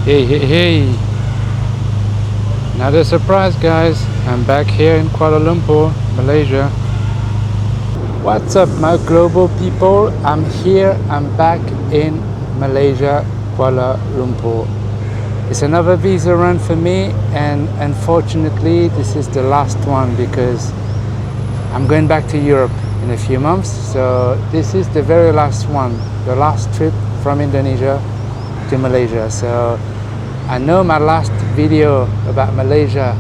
Hey. Another surprise, guys. I'm back here in Kuala Lumpur, Malaysia. What's up, my global people? I'm back in Malaysia, Kuala Lumpur. It's another visa run for me, and unfortunately this is the last one because I'm going back to Europe in a few months. So this is the very last one, the last trip from Indonesia to Malaysia. So I know my last video about Malaysia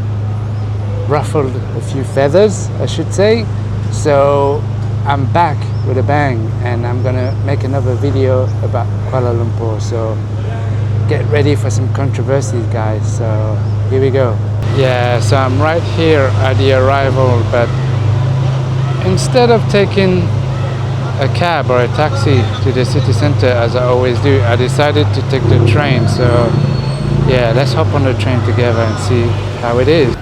ruffled a few feathers, I should say. So I'm back with a bang, and I'm gonna make another video about Kuala Lumpur. So get ready for some controversies, guys. So here we go. Yeah, so I'm right here at the arrival, but instead of taking a cab or a taxi to the city center as I always do, I decided to take the train. So yeah, let's hop on the train together and see how it is.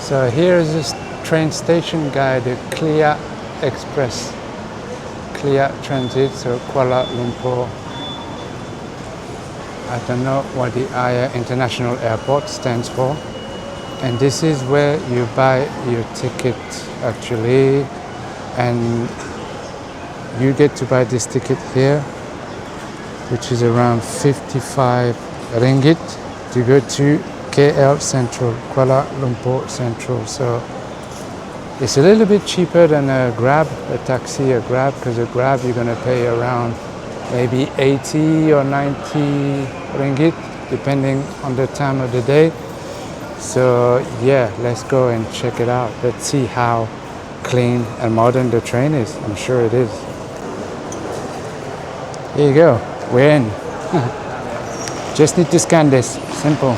So here is this train station guide, the Clear Express, Clear Transit, so Kuala Lumpur. I don't know what the Aya International Airport stands for. And this is where you buy your ticket actually. And you get to buy this ticket here, which is around 55 ringgit to go to KL Central, Kuala Lumpur Central. So it's a little bit cheaper than a Grab, a taxi, a Grab, because a Grab you're going to pay around maybe 80 or 90 ringgit, depending on the time of the day. So yeah, let's go and check it out. Let's see how clean and modern the train is. I'm sure it is. Here you go, we're in. Just need to scan this, simple.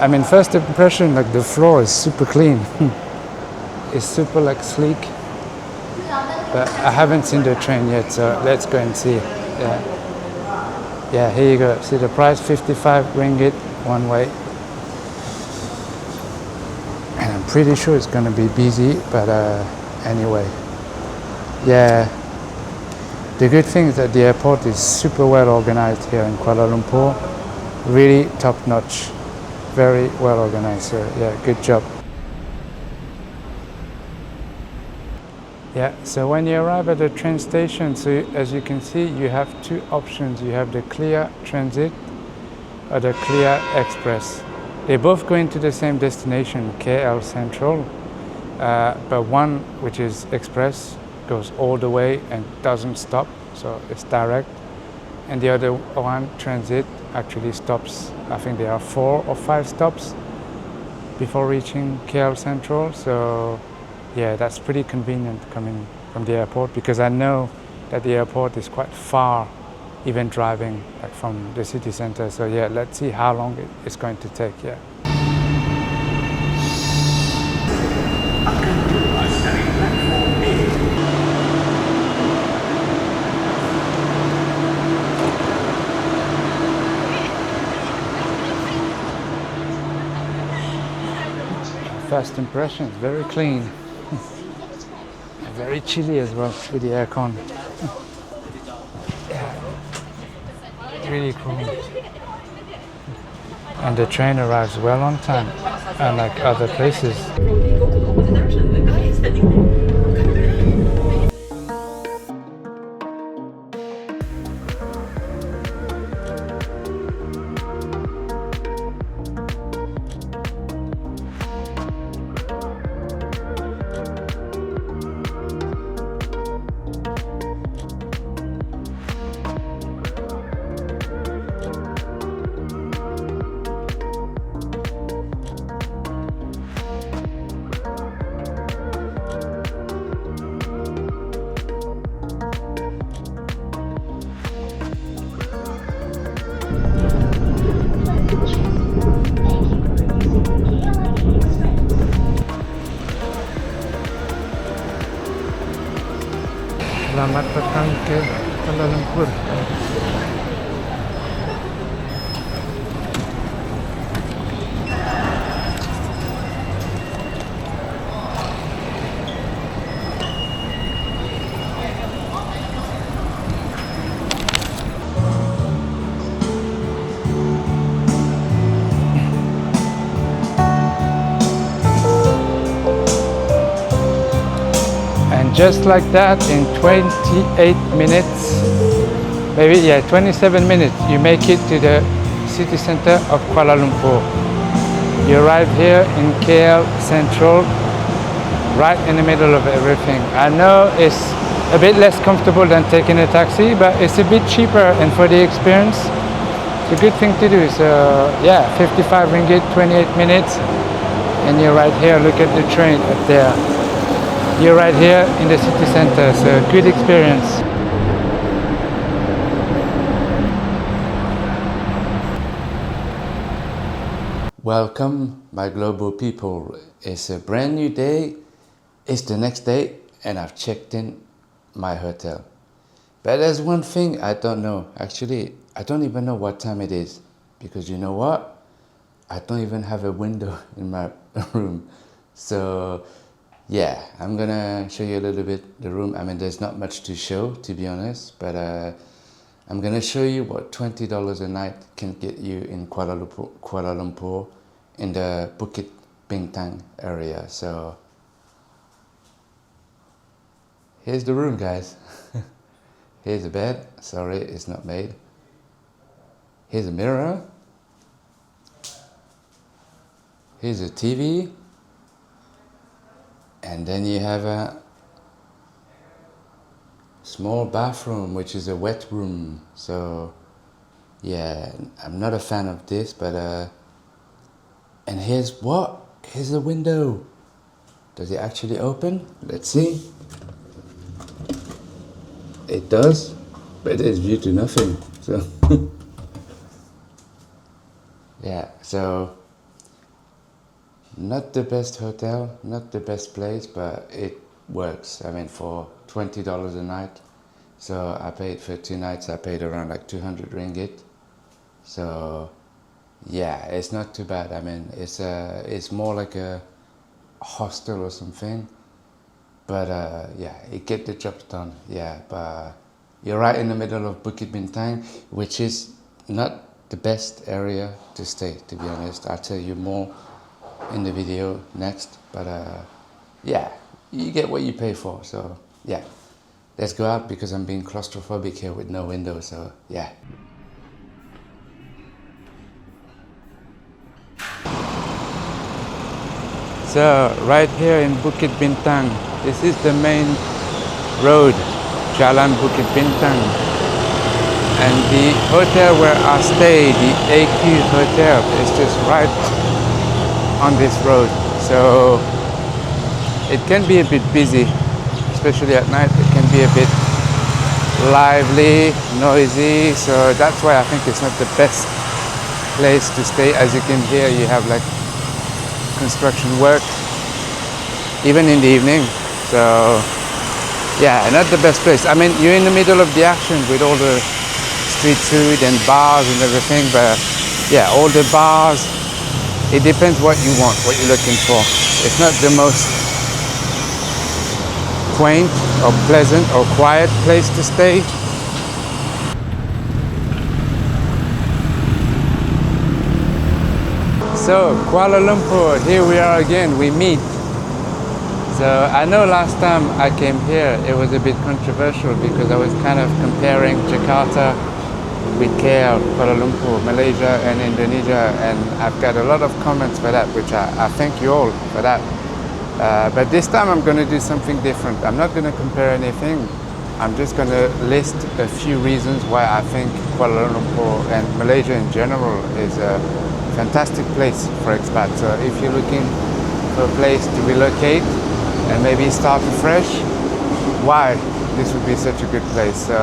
I mean, first impression, like the floor is super clean. It's super like sleek. But I haven't seen the train yet, so let's go and see. Yeah, here you go. See the price, 55 ringgit one way. And I'm pretty sure it's gonna be busy, but anyway. Yeah. The good thing is that the airport is super well organized here in Kuala Lumpur. Really top notch. Very well organized, so yeah, good job. Yeah, so when you arrive at the train station, so as you can see, you have two options. You have the Clear Transit or the Clear Express. They both go into the same destination, KL Central, but one, which is Express, goes all the way and doesn't stop, so it's direct. And the other one, Transit, actually stops. I think there are 4 or 5 stops before reaching KL Central. So yeah, that's pretty convenient coming from the airport, because I know that the airport is quite far, even driving like from the city center. So yeah, let's see how long it's going to take. Yeah. First impressions, very clean. Very chilly as well with the aircon. Yeah. Really cool. And the train arrives well on time, unlike other places. Selamat datang ke Kuala Lumpur. just like that, in 28 minutes, maybe, yeah, 27 minutes, you make it to the city center of Kuala Lumpur. You arrive here in KL Central, right in the middle of everything. I know it's a bit less comfortable than taking a taxi, but it's a bit cheaper, and for the experience, it's a good thing to do. So yeah, 55 ringgit, 28 minutes, and you're right here. Look at the train up there. You're right here in the city center, so good experience. Welcome, my global people. It's a brand new day. It's the next day, and I've checked in my hotel. But there's one thing I don't know. Actually, I don't even know what time it is, because you know what? I don't even have a window in my room. So yeah, I'm gonna show you a little bit the room. I mean, there's not much to show, to be honest, but I'm gonna show you what $20 a night can get you in Kuala Lumpur in the Bukit Bintang area. So here's the room, guys. Here's a bed. Sorry, it's not made. Here's a mirror. Here's a TV. And then you have a small bathroom, which is a wet room. So yeah, I'm not a fan of this, but and here's what? Here's a window. Does it actually open? Let's see. It does, but there's view to nothing. So yeah, so not the best hotel, not the best place, but it works. I mean, for $20 a night. So I paid for 2 nights, I paid around like 200 ringgit. So yeah, it's not too bad. I mean, it's more like a hostel or something. But yeah, it get the job done. Yeah, but you're right in the middle of Bukit Bintang, which is not the best area to stay, to be honest. I'll tell you more in the video next. But yeah, you get what you pay for. So yeah, let's go out, because I'm being claustrophobic here with no window. So yeah. So right here in Bukit Bintang, this is the main road, Jalan Bukit Bintang. And the hotel where I stay, the AQ Hotel, is just right on this road. So it can be a bit busy, especially at night. It can be a bit lively, noisy. So that's why I think it's not the best place to stay. As you can hear, you have like construction work even in the evening. So yeah, not the best place. I mean, you're in the middle of the action with all the street food and bars and everything, but yeah, all the bars, it depends what you want, what you're looking for. It's not the most quaint or pleasant or quiet place to stay. So Kuala Lumpur, here we are again, we meet. So I know last time I came here it was a bit controversial, because I was kind of comparing Jakarta with KL, Kuala Lumpur, Malaysia and Indonesia, and I've got a lot of comments for that, which I thank you all for that. But this time I'm going to do something different. I'm not going to compare anything. I'm just going to list a few reasons why I think Kuala Lumpur and Malaysia in general is a fantastic place for expats. So if you're looking for a place to relocate and maybe start afresh, why this would be such a good place. So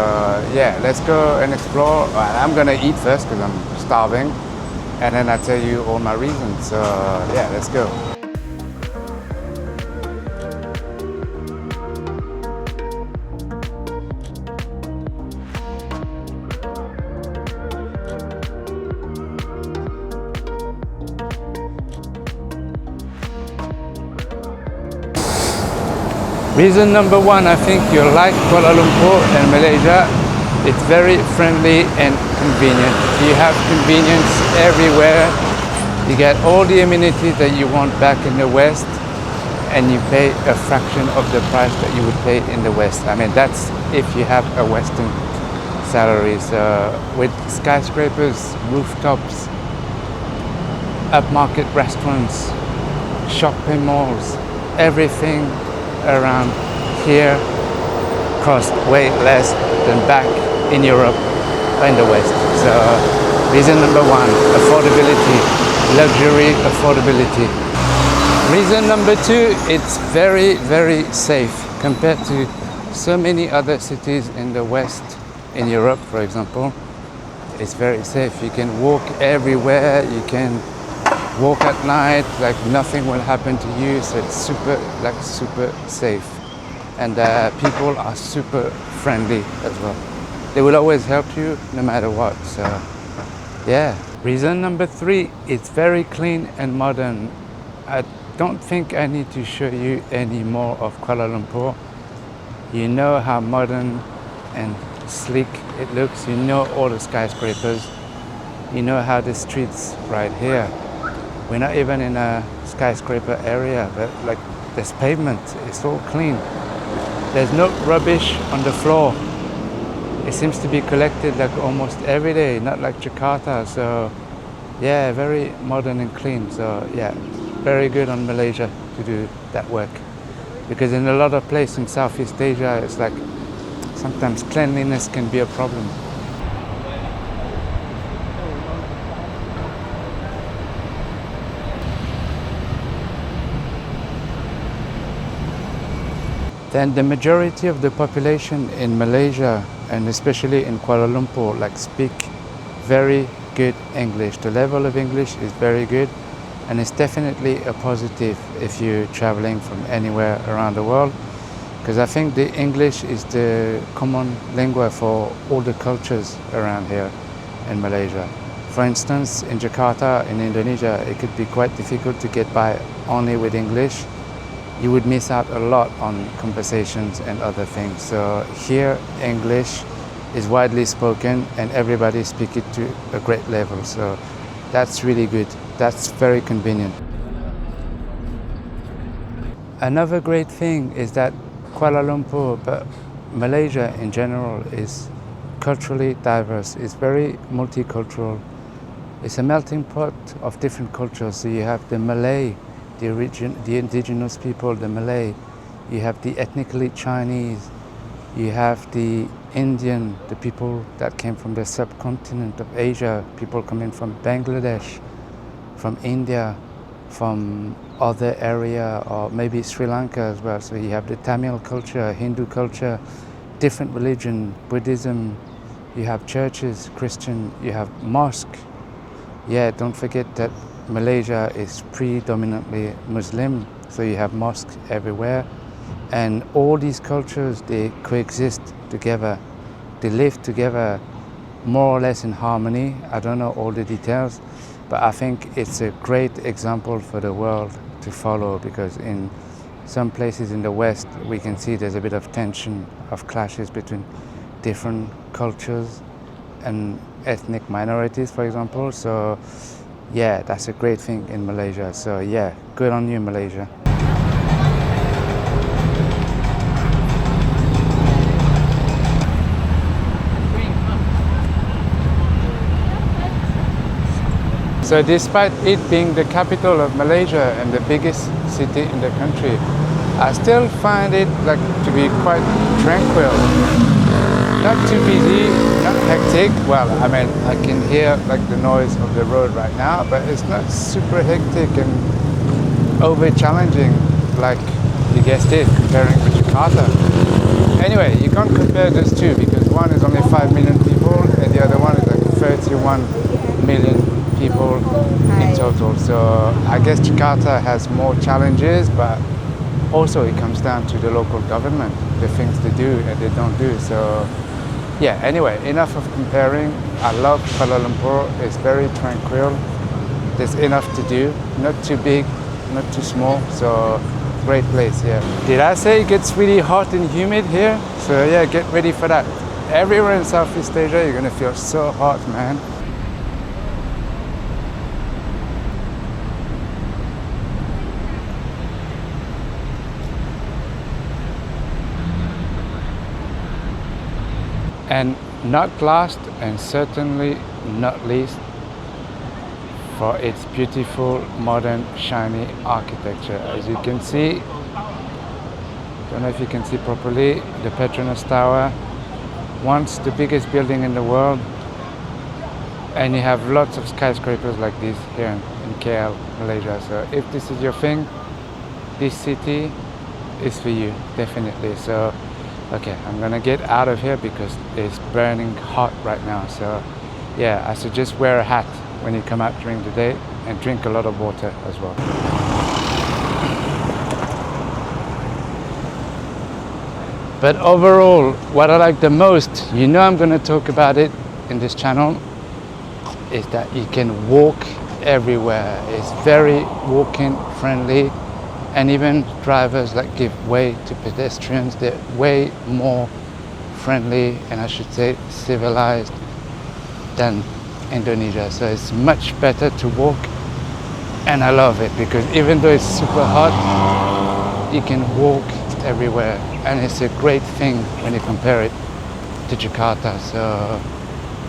yeah, let's go and explore. I'm gonna eat first because I'm starving, and then I'll tell you all my reasons. So yeah, let's go. Reason number one, I think you'll like Kuala Lumpur and Malaysia. It's very friendly and convenient. You have convenience everywhere. You get all the amenities that you want back in the West. and you pay a fraction of the price that you would pay in the West. I mean, that's if you have a Western salary. So with skyscrapers, rooftops, upmarket restaurants, shopping malls, everything around here cost way less than back in Europe or in the West. So reason number one, affordability, luxury affordability. Reason number two, it's very, very safe compared to so many other cities in the West, in Europe, for example. It's very safe. You can walk everywhere. You can walk at night, like nothing will happen to you. So it's super safe. And people are super friendly as well. They will always help you no matter what. So yeah. Reason number three, it's very clean and modern. I don't think I need to show you any more of Kuala Lumpur. You know how modern and sleek it looks. You know all the skyscrapers. You know how the streets right here. We're not even in a skyscraper area, but like there's pavement. It's all clean. There's no rubbish on the floor. It seems to be collected like almost every day, not like Jakarta. So yeah, very modern and clean. So yeah, very good on Malaysia to do that work. Because in a lot of places in Southeast Asia, it's like sometimes cleanliness can be a problem. Then the majority of the population in Malaysia, and especially in Kuala Lumpur, like speak very good English. The level of English is very good, and it's definitely a positive if you're traveling from anywhere around the world, because I think the English is the common lingua for all the cultures around here in Malaysia. For instance, in Jakarta, in Indonesia, it could be quite difficult to get by only with English. You would miss out a lot on conversations and other things. So here, English is widely spoken and everybody speaks it to a great level. So that's really good. That's very convenient. Another great thing is that Kuala Lumpur, but Malaysia in general, is culturally diverse. It's very multicultural. It's a melting pot of different cultures. So you have the Malay, the indigenous people, the Malay. You have the ethnically Chinese. You have the Indian, the people that came from the subcontinent of Asia, people coming from Bangladesh, from India, from other area, or maybe Sri Lanka as well. So you have the Tamil culture, Hindu culture, different religion, Buddhism. You have churches, Christian, you have mosque. Yeah, don't forget that Malaysia is predominantly Muslim, so you have mosques everywhere. And all these cultures, they coexist together. They live together more or less in harmony. I don't know all the details, but I think it's a great example for the world to follow, because in some places in the West, we can see there's a bit of tension, of clashes between different cultures and ethnic minorities, for example. So yeah, that's a great thing in Malaysia. So yeah, good on you, Malaysia. So despite it being the capital of Malaysia and the biggest city in the country, I still find it like to be quite tranquil. Not too busy, not hectic. Well, I mean, I can hear like the noise of the road right now, but it's not super hectic and over challenging like you guessed it, comparing with Jakarta. Anyway, you can't compare those two because one is only 5 million people and the other one is like 31 million people in total. So I guess Jakarta has more challenges, but also it comes down to the local government, the things they do and they don't do. So yeah, anyway, enough of comparing. I love Kuala Lumpur. It's very tranquil. There's enough to do, not too big, not too small. So great place here. Did I say it gets really hot and humid here? So yeah, get ready for that. Everywhere in Southeast Asia, you're gonna feel so hot, man. And not last, and certainly not least, for its beautiful, modern, shiny architecture. As you can see, don't know if you can see properly, the Petronas Tower, once the biggest building in the world, and you have lots of skyscrapers like this here in KL, Malaysia. So if this is your thing, this city is for you, definitely. So okay, I'm gonna get out of here because it's burning hot right now. So yeah, I suggest wear a hat when you come out during the day and drink a lot of water as well. But overall, what I like the most, you know I'm gonna talk about it in this channel, is that you can walk everywhere. It's very walking friendly, and even drivers like give way to pedestrians. They're way more friendly, and I should say civilized, than Indonesia. So it's much better to walk, and I love it because even though it's super hot, you can walk everywhere, and it's a great thing when you compare it to Jakarta. So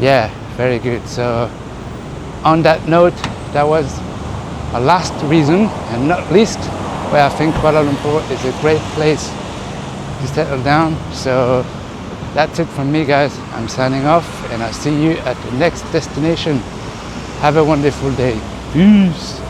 yeah, very good. So on that note, that was a last reason, and not least, where I think Kuala Lumpur is a great place to settle down. So that's it from me, guys. I'm signing off, and I'll see you at the next destination. Have a wonderful day. Peace.